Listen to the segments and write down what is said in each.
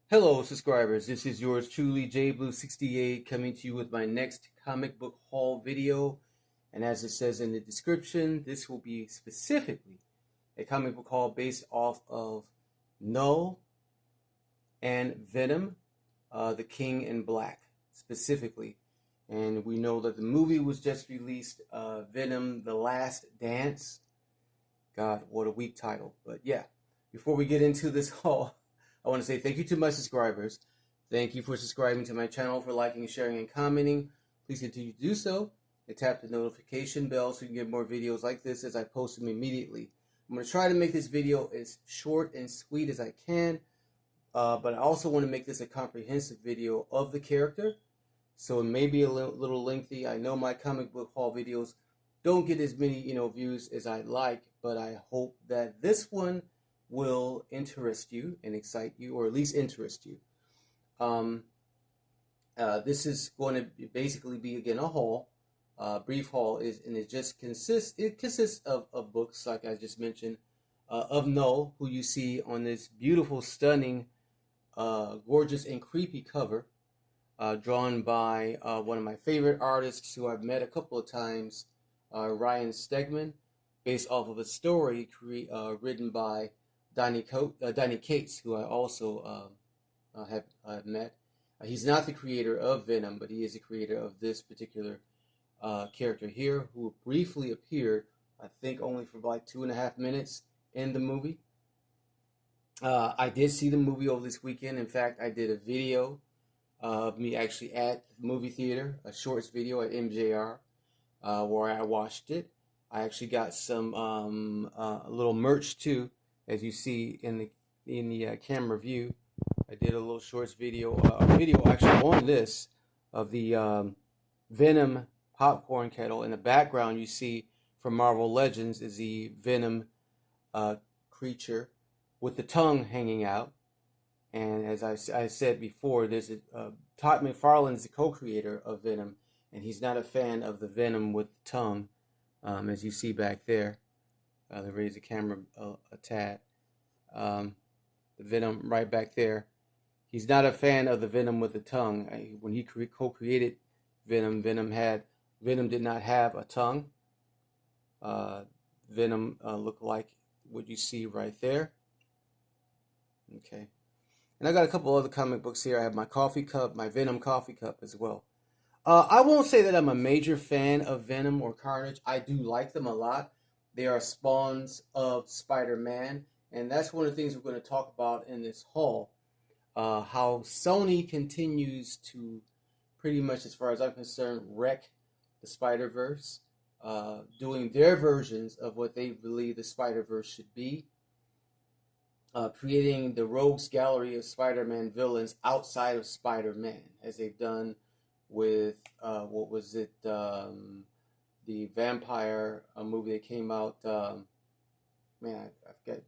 Hello, subscribers. This is yours truly, JBlue68, coming to you with my next comic book haul video. And as it says in the description, this will be specifically a comic book haul based off of KNULL and Venom, The King in Black, specifically. And we know that the movie was just released, Venom: The Last Dance. God, what a weak title. But yeah, before we get into this haul, I want to say thank you to my subscribers. Thank you for subscribing to my channel, for liking, sharing, and commenting. Please continue to do so. And tap the notification bell so you can get more videos like this as I post them immediately. I'm going to try to make this video as short and sweet as I can, but I also want to make this a comprehensive video of the character. So it may be a little lengthy. I know my comic book haul videos don't get as many views as I'd like, but I hope that this one will interest you and excite you, or at least interest you. This is going to basically be, again, a haul, brief haul, and it consists of books, like I just mentioned, of KNULL, who you see on this beautiful, stunning, gorgeous, and creepy cover, drawn by one of my favorite artists who I've met a couple of times, Ryan Stegman, based off of a story written by Donny Cates, who I also have met. He's not the creator of Venom, but he is the creator of this particular character here, who briefly appeared, I think only for like 2.5 minutes in the movie. I did see the movie over this weekend. In fact, I did a video of me actually at the movie theater, a shorts video at MJR, where I watched it. I actually got some little merch too, as you see in the camera view. I did a little shorts video, actually on this, of the Venom popcorn kettle. In the background, you see from Marvel Legends is the Venom creature with the tongue hanging out. And as I said before, there's Todd McFarlane's the co-creator of Venom, and he's not a fan of the Venom with the tongue, as you see back there. They raise the camera a tad. The Venom right back there. He's not a fan of the Venom with the tongue. When he co-created Venom, Venom did not have a tongue. Venom looked like what you see right there. Okay. And I got a couple other comic books here. I have my coffee cup, my Venom coffee cup as well. I won't say that I'm a major fan of Venom or Carnage. I do like them a lot. They are spawns of Spider-Man, and that's one of the things we're going to talk about in this haul. How Sony continues to, pretty much as far as I'm concerned, wreck the Spider-Verse, doing their versions of what they believe the Spider-Verse should be, creating the rogues gallery of Spider-Man villains outside of Spider-Man, as they've done with what was it, the vampire movie that came out, man, I forget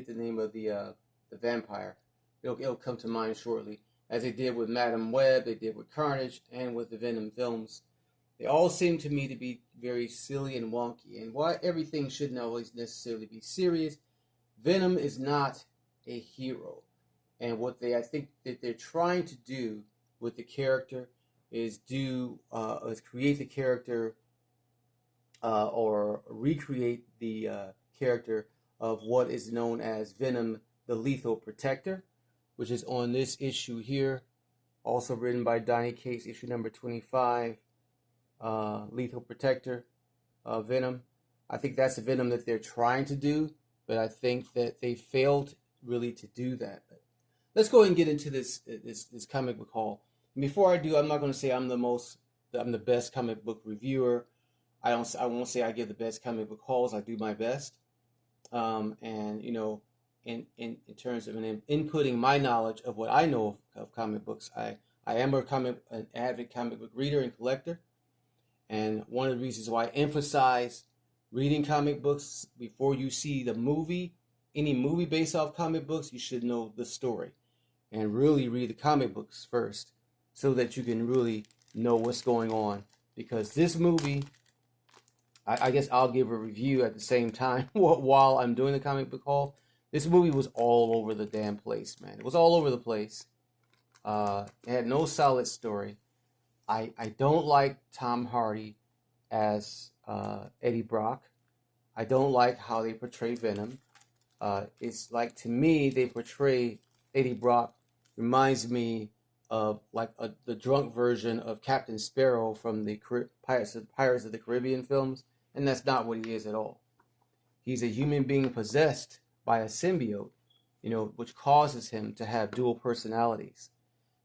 the name of the vampire. It'll come to mind shortly. As they did with Madam Web, they did with Carnage, and with the Venom films. They all seem to me to be very silly and wonky, and why everything shouldn't always necessarily be serious. Venom is not a hero, and what I think that they're trying to do with the character is create the character, or recreate the character of what is known as Venom, the Lethal Protector, which is on this issue here, also written by Donny Cates, issue number 25, Lethal Protector, Venom. I think that's the Venom that they're trying to do, but I think that they failed really to do that. But let's go ahead and get into this comic book haul. And before I do, I'm not going to say I'm the best comic book reviewer. I won't say I give the best comic book hauls. I do my best, and in terms of inputting my knowledge of what I know of comic books, I am an avid comic book reader and collector, and one of the reasons why I emphasize reading comic books before you see the movie, any movie based off comic books, you should know the story, and really read the comic books first, so that you can really know what's going on. Because this movie, I guess I'll give a review at the same time while I'm doing the comic book haul. This movie was all over the damn place, man. It was all over the place. It had no solid story. I don't like Tom Hardy as Eddie Brock. I don't like how they portray Venom. It's like, to me, they portray Eddie Brock reminds me of like the drunk version of Captain Sparrow from the Pirates of the Caribbean films, and that's not what he is at all. He's a human being possessed by a symbiote, which causes him to have dual personalities.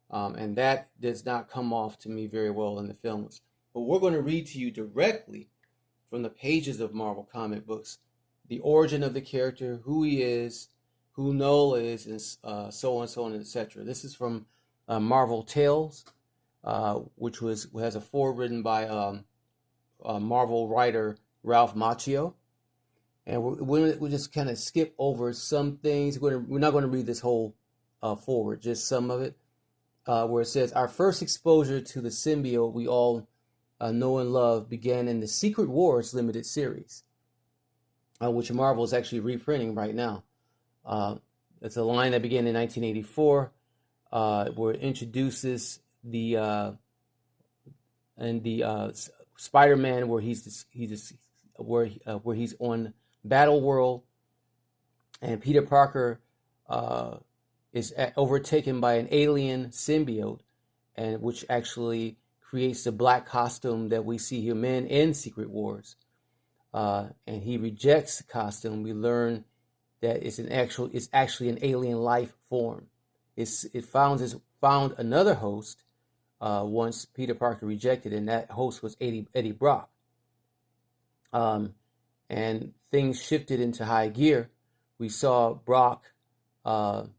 And that does not come off to me very well in the films. But we're going to read to you directly from the pages of Marvel comic books the origin of the character, who he is, who KNULL is, and so on, etc. This is from Marvel Tales, which has a foreword written by Marvel writer Ralph Macchio. And we'll just kind of skip over some things. We're not going to read this whole foreword, just some of it, where it says, our first exposure to the symbiote we all know and love began in the Secret Wars limited series, which Marvel is actually reprinting right now. It's a line that began in 1984, where it introduces the Spider-Man, where he's on Battle World, and Peter Parker is overtaken by an alien symbiote, and which actually creates the black costume that we see him in Secret Wars. And he rejects the costume. We learn that it's actually an alien life form. It found another host once Peter Parker rejected, and that host was Eddie Brock. And things shifted into high gear. We saw Brock, the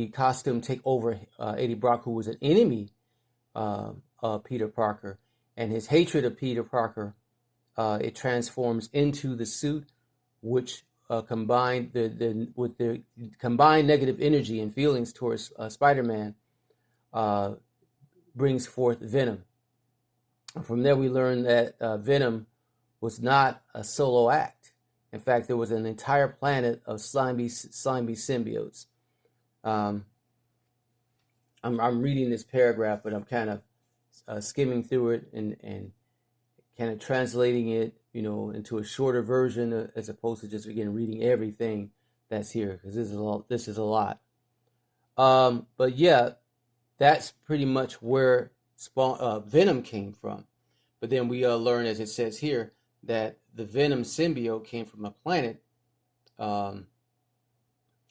costume, take over Eddie Brock, who was an enemy of Peter Parker, and his hatred of Peter Parker, it transforms into the suit, which combined with the combined negative energy and feelings towards Spider-Man, brings forth Venom. From there, we learn that Venom was not a solo act. In fact, there was an entire planet of slimy symbiotes. I'm reading this paragraph, but I'm kind of skimming through it and kind of translating it, into a shorter version, as opposed to just, again, reading everything that's here, because this is a lot. But yeah, that's pretty much where Venom came from. But then we learn, as it says here, that the Venom symbiote came from a planet of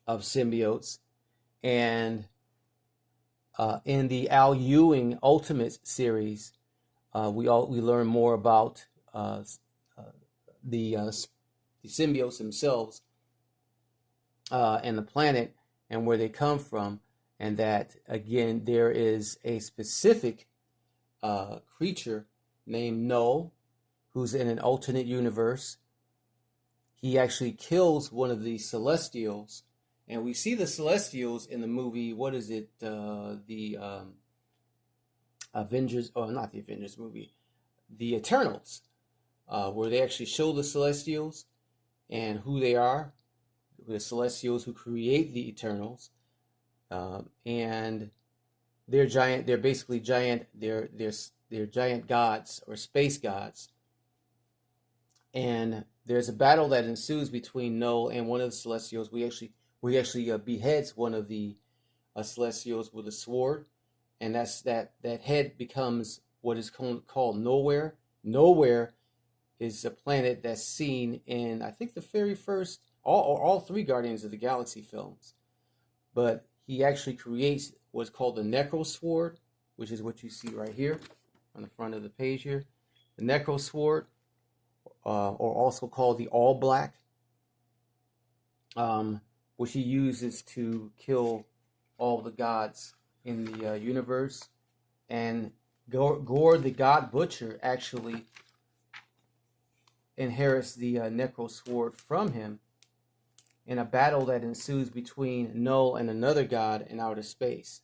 symbiotes. And in the Al Ewing Ultimate series, we learn more about the symbiotes themselves and the planet and where they come from, and that, again, there is a specific creature named KNULL, who's in an alternate universe. He actually kills one of the Celestials, and we see the Celestials in the movie, what is it, the Avengers, or not the Avengers movie, the Eternals, where they actually show the Celestials and who they are, the Celestials who create the Eternals, and they're giant. They're basically giant. They're giant gods or space gods. And there's a battle that ensues between KNULL and one of the Celestials. We actually beheads one of the Celestials with a sword, and that head becomes what is called Nowhere. Nowhere is a planet that's seen in, I think, the very first, all three Guardians of the Galaxy films. But he actually creates what's called the Necro Sword, which is what you see right here on the front of the page here. The Necro Sword, or also called the All Black, which he uses to kill all the gods in the universe. And Gore the God Butcher actually inherits the Necro Sword from him in a battle that ensues between KNULL and another god in outer space.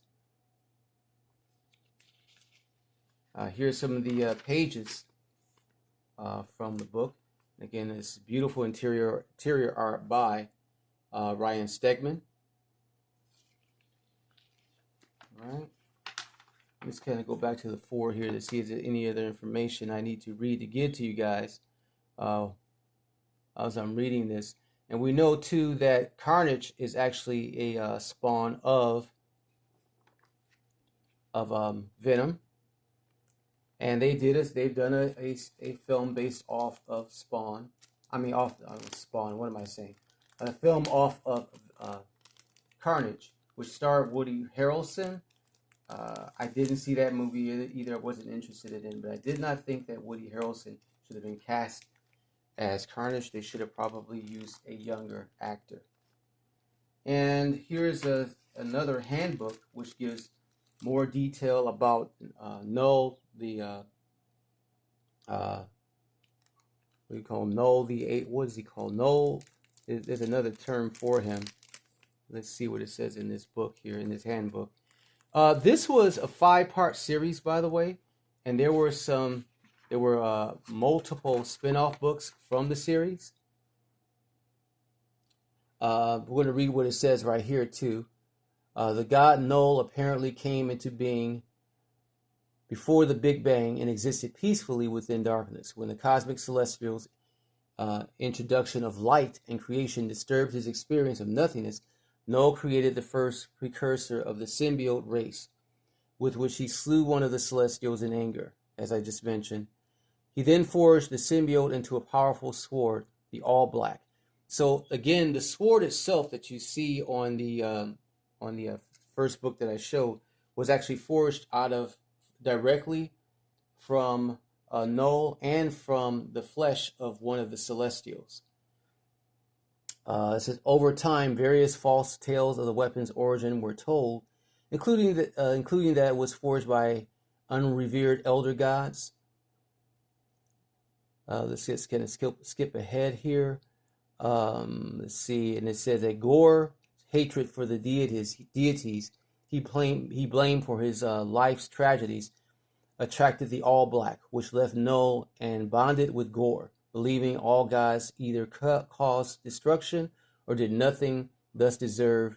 Here's some of the pages from the book. Again, this beautiful interior art by Ryan Stegman. All right. Let's kind of go back to the 4 here to see if there's any other information I need to read to give to you guys as I'm reading this. And we know too that Carnage is actually a spawn of Venom, and they've done a film based off of Spawn. I mean, off Spawn. What am I saying? A film off of Carnage, which starred Woody Harrelson. I didn't see that movie either. I wasn't interested in it, but I did not think that Woody Harrelson should have been cast as Carnage. They should have probably used a younger actor. And here's another handbook which gives more detail about KNULL, what do you call him? KNULL, what is he called? KNULL, there's another term for him. Let's see what it says in this book here, in this handbook. This was a 5-part series, by the way, and there were multiple spin-off books from the series. We're going to read what it says right here too. The god KNULL apparently came into being before the Big Bang and existed peacefully within darkness. When the cosmic celestials' introduction of light and creation disturbed his experience of nothingness, KNULL created the first precursor of the symbiote race, with which he slew one of the celestials in anger, as I just mentioned. He then forged the symbiote into a powerful sword, the All Black. So again, the sword itself that you see on the first book that I showed was actually forged directly from KNULL and from the flesh of one of the Celestials. It says, over time, various false tales of the weapon's origin were told, including that it was forged by unrevered elder gods. Let's just kind of skip ahead here. Let's see, and it says that Gorr's hatred for the deities he blamed for his life's tragedies attracted the All Black, which left KNULL and bonded with Gorr, believing all gods either caused destruction or did nothing, thus deserved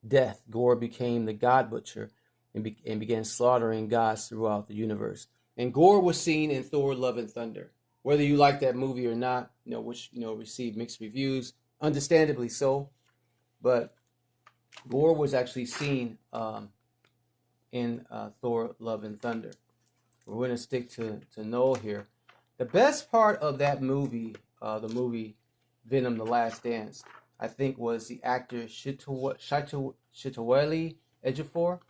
death. Gorr became the God Butcher and began slaughtering gods throughout the universe. And Gorr was seen in Thor: Love and Thunder. Whether you like that movie or not, which received mixed reviews, understandably so, but Gorr was actually seen in Thor: Love and Thunder. We're going to stick to KNULL here. The best part of that movie, the movie Venom: The Last Dance, I think was the actor Chiwetel Ejiofor,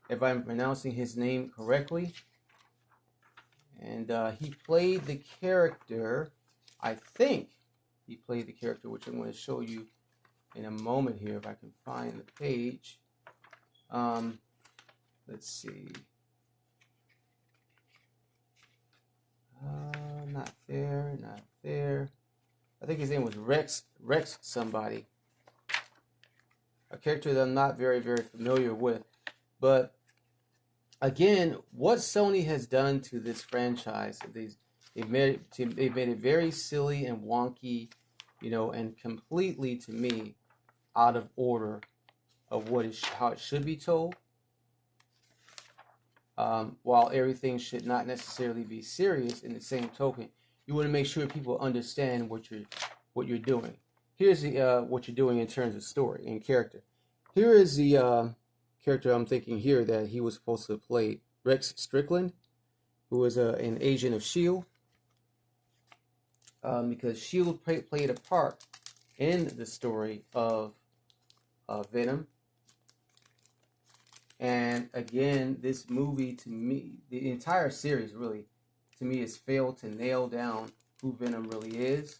if I'm pronouncing his name correctly. And he played the character, I think he played the character, which I'm going to show you in a moment here if I can find the page. Let's see. Not there. I think his name was Rex somebody. A character that I'm not very, very familiar with. But again, what Sony has done to this franchise, they've made it very silly and wonky, and completely, to me, out of order of how it should be told. While everything should not necessarily be serious, in the same token, you want to make sure people understand what you're doing. Here's what you're doing in terms of story and character. Here is the character I'm thinking here that he was supposed to play, Rex Strickland, who was an agent of S.H.I.E.L.D. Because S.H.I.E.L.D. played a part in the story of Venom. And again, this movie, to me, the entire series really, to me, has failed to nail down who Venom really is.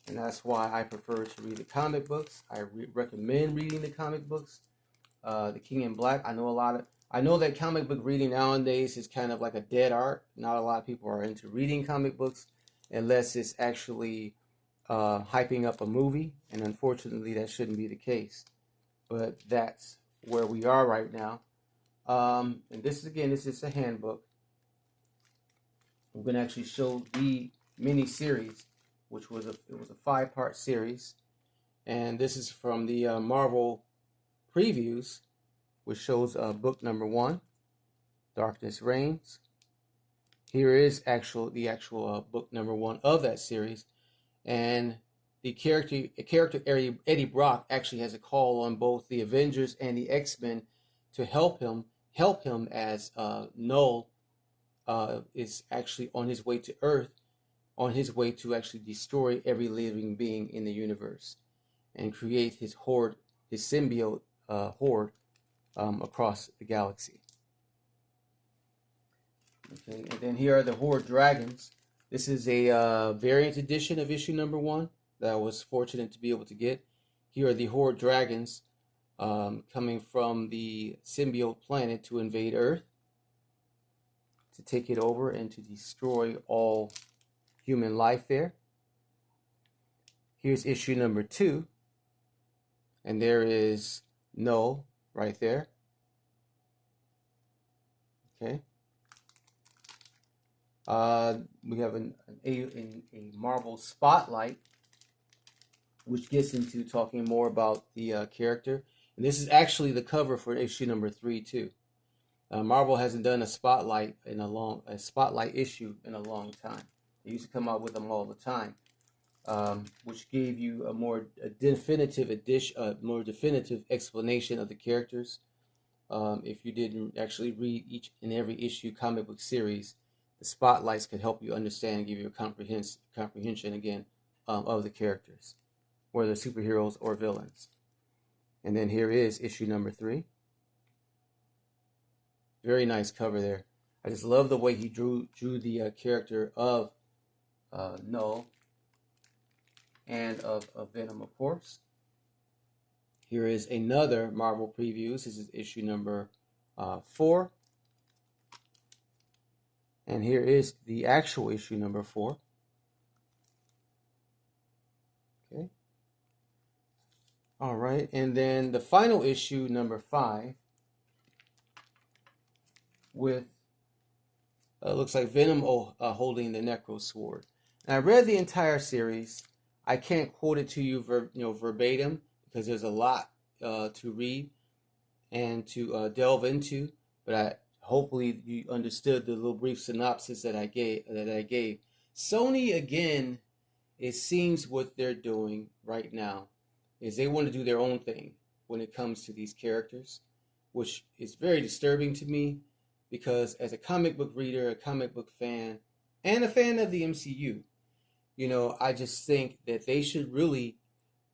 And that's why I prefer to read the comic books. I recommend reading the comic books. The King in Black, I know that comic book reading nowadays is kind of like a dead art. Not a lot of people are into reading comic books unless it's actually hyping up a movie. And unfortunately, that shouldn't be the case. But that's where we are right now. And this is a handbook. We're going to actually show the mini-series, which was a 5-part series. And this is from the Marvel previews. which shows book number 1, Darkness Reigns. Here is the actual book number 1 of that series, and the character Eddie Brock actually has a call on both the Avengers and the X-Men to help him as KNULL is actually on his way to Earth, on his way to actually destroy every living being in the universe and create his horde, his symbiote horde across the galaxy. Okay, and then here are the Horde Dragons. This is a variant edition of issue number 1 that I was fortunate to be able to get. Here are the Horde Dragons coming from the symbiote planet to invade Earth, to take it over and to destroy all human life there. Here's issue number 2, and there is KNULL right there. Okay. We have a Marvel Spotlight, which gets into talking more about the character. And this is actually the cover for issue number 3 too. Marvel hasn't done a spotlight issue in a long time. They used to come out with them all the time, which gave you a more definitive explanation of the characters. If you didn't actually read each and every issue comic book series, the spotlights could help you understand and give you a comprehension again of the characters, whether superheroes or villains. And then here is issue number 3. Very nice cover there. I just love the way he drew the character of KNULL and of Venom, of course. Here is another Marvel Previews. This is issue number 4. And here is the actual issue number 4. Okay. All right. And then the final issue, number 5, with looks like Venom holding the Necro Sword. And I read the entire series. I can't quote it to you, verbatim, because there's a lot to read and to delve into. But hopefully you understood the little brief synopsis that I gave. Sony, again, it seems what they're doing right now is they want to do their own thing when it comes to these characters, which is very disturbing to me, because as a comic book reader, a comic book fan, and a fan of the MCU, I just think that they should really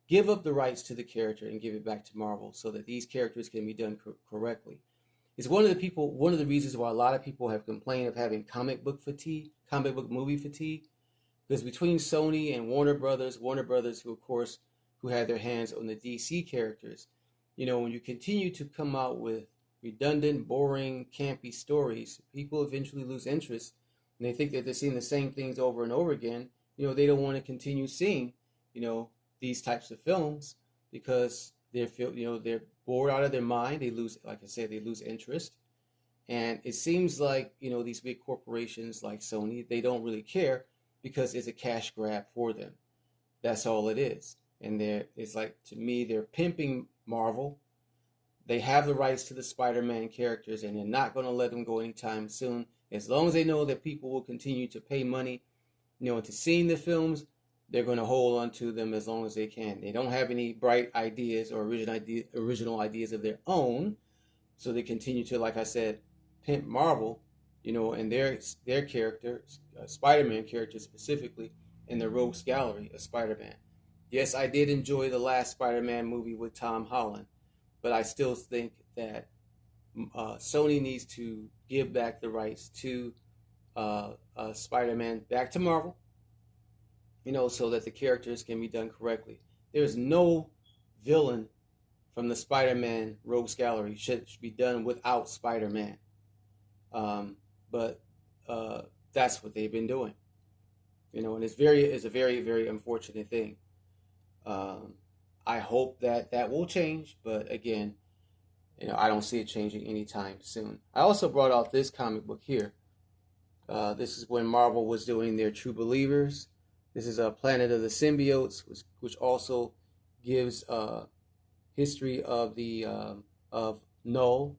give up the rights to the character and give it back to Marvel so that these characters can be done correctly. It's one of the reasons why a lot of people have complained of having comic book movie fatigue, because between Sony and Warner Brothers, who had their hands on the DC characters, when you continue to come out with redundant, boring, campy stories, people eventually lose interest, and they think that they're seeing the same things over and over again. They don't want to continue seeing, these types of films, because they're bored out of their mind. They lose, like I said, they lose interest. And it seems like, these big corporations like Sony, they don't really care, because it's a cash grab for them. That's all it is. And it's like, to me, they're pimping Marvel. They have the rights to the Spider-Man characters, and they're not going to let them go anytime soon. As long as they know that people will continue to pay money, into seeing the films, they're going to hold on to them as long as they can. They don't have any bright ideas or original ideas of their own, so they continue to, like I said, pimp Marvel, and their characters, Spider-Man characters specifically, in the Rogues Gallery of Spider-Man. Yes, I did enjoy the last Spider-Man movie with Tom Holland, but I still think that Sony needs to give back the rights to Spider-Man back to Marvel, so that the characters can be done correctly. There's no villain from the Spider-Man Rogues Gallery should be done without Spider-Man. But that's what they've been doing, and it's a very, very unfortunate thing. I hope that will change, but again, I don't see it changing anytime soon. I also brought out this comic book here. This is when Marvel was doing their True Believers. This is a Planet of the Symbiotes, which also gives history of the of KNULL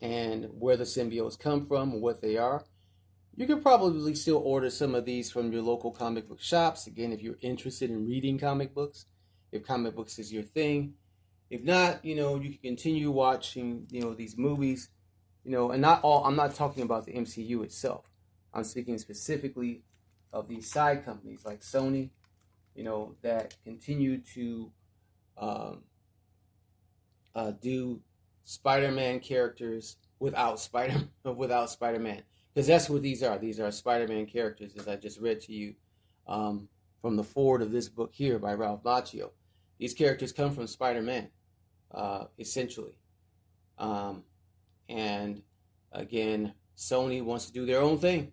and where the symbiotes come from and what they are. You can probably still order some of these from your local comic book shops. Again, if you're interested in reading comic books, if comic books is your thing. If not, you can continue watching, these movies, and not all, I'm not talking about the MCU itself. I'm speaking specifically of these side companies like Sony, that continue to do Spider-Man characters without Spider-Man, because that's what these are. These are Spider-Man characters, as I just read to you from the forward of this book here by Ralph Macchio. These characters come from Spider-Man, essentially, and again, Sony wants to do their own thing,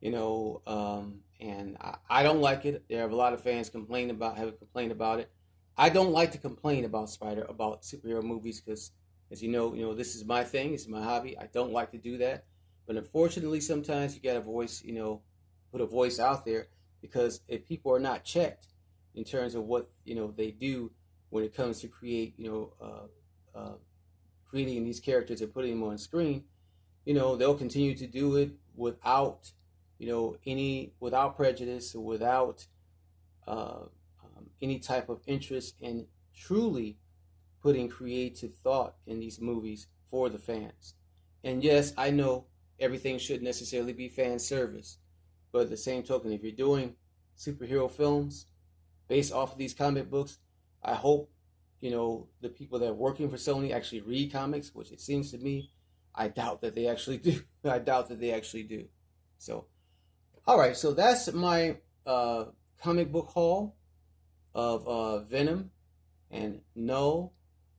and I don't like it. There are a lot of fans have complained about it. I don't like to complain about superhero movies because, as you know, this is my thing. It's my hobby. I don't like to do that, but unfortunately, sometimes you got a voice. Put a voice out there, because if people are not checked in terms of what they do when it comes to creating these characters and putting them on screen, they'll continue to do it without without prejudice or without any type of interest in truly putting creative thought in these movies for the fans. And yes, I know everything shouldn't necessarily be fan service, but at the same token, if you're doing superhero films based off of these comic books, I hope the people that are working for Sony actually read comics, which it seems to me, I doubt that they actually do. I doubt that they actually do. So, all right, so that's my comic book haul of Venom and KNULL.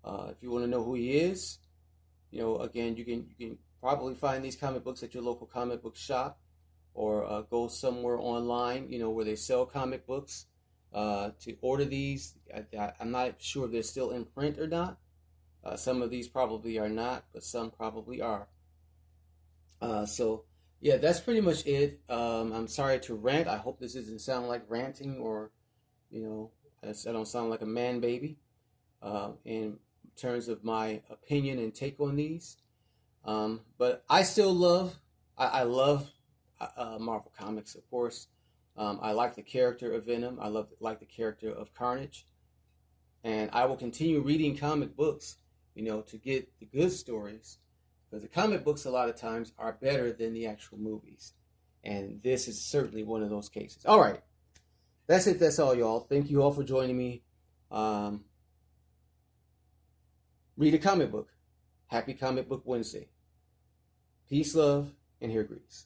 If you want to know who he is, again, you can probably find these comic books at your local comic book shop, or go somewhere online, where they sell comic books to order these. I'm not sure if they're still in print or not. Some of these probably are not, but some probably are. So yeah, that's pretty much it. I'm sorry to rant. I hope this doesn't sound like ranting, or I don't sound like a man baby in terms of my opinion and take on these. But I still love, I love Marvel Comics, of course. I like the character of Venom. I like the character of Carnage. And I will continue reading comic books, to get the good stories. Because the comic books a lot of times are better than the actual movies. And this is certainly one of those cases. All right. That's it. That's all, y'all. Thank you all for joining me. Read a comic book. Happy Comic Book Wednesday. Peace, love, and hair grease.